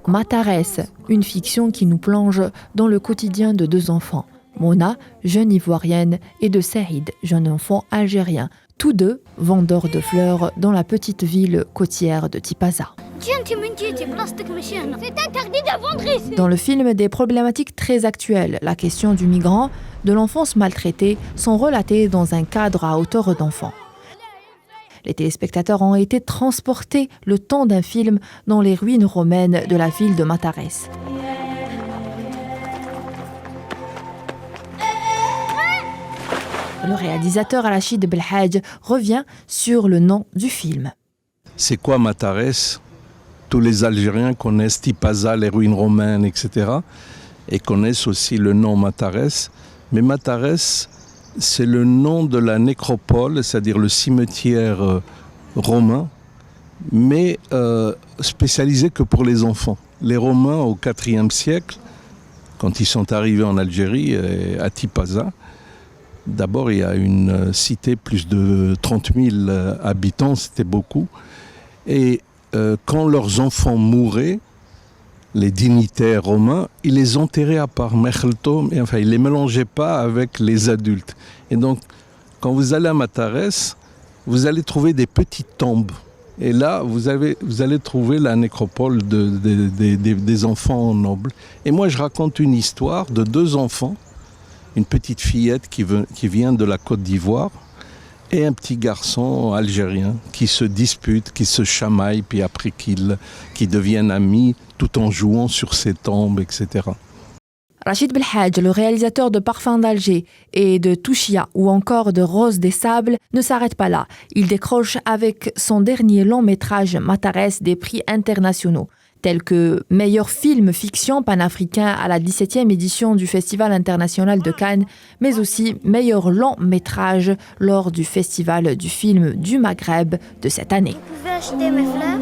Matares, une fiction qui nous plonge dans le quotidien de deux enfants. Mona, jeune ivoirienne, et de Saïd, jeune enfant algérien. Tous deux vendeurs de fleurs dans la petite ville côtière de Tipaza. Dans le film, des problématiques très actuelles, la question du migrant, de l'enfance maltraitée, sont relatées dans un cadre à hauteur d'enfant. Les téléspectateurs ont été transportés le temps d'un film dans les ruines romaines de la ville de Matares. Le réalisateur Rachid Belhadj revient sur le nom du film. C'est quoi Matares ? Tous les Algériens connaissent Tipaza, les ruines romaines, etc. Et connaissent aussi le nom Matares. Mais Matares, c'est le nom de la nécropole, c'est-à-dire le cimetière romain, mais spécialisé que pour les enfants. Les Romains, au IVe siècle, quand ils sont arrivés en Algérie, à Tipaza, d'abord il y a une cité, plus de 30 000 habitants, c'était beaucoup. Et quand leurs enfants mouraient, les dignitaires romains, ils les enterraient à part, et enfin, ils ne les mélangeaient pas avec les adultes. Et donc, quand vous allez à Matares, vous allez trouver des petites tombes. Et là, vous allez trouver la nécropole des enfants nobles. Et moi, je raconte une histoire de deux enfants, une petite fillette qui vient de la Côte d'Ivoire, et un petit garçon algérien qui se disputent, qui se chamaillent, puis après qui deviennent amis tout en jouant sur ces tombes, etc. Rachid Belhadj, le réalisateur de Parfums d'Alger et de Touchia ou encore de Rose des Sables, ne s'arrête pas là. Il décroche avec son dernier long métrage Matares des prix internationaux, tels que meilleur film fiction panafricain à la 17e édition du Festival international de Cannes, mais aussi meilleur long métrage lors du Festival du film du Maghreb de cette année. Vous pouvez acheter mes fleurs ?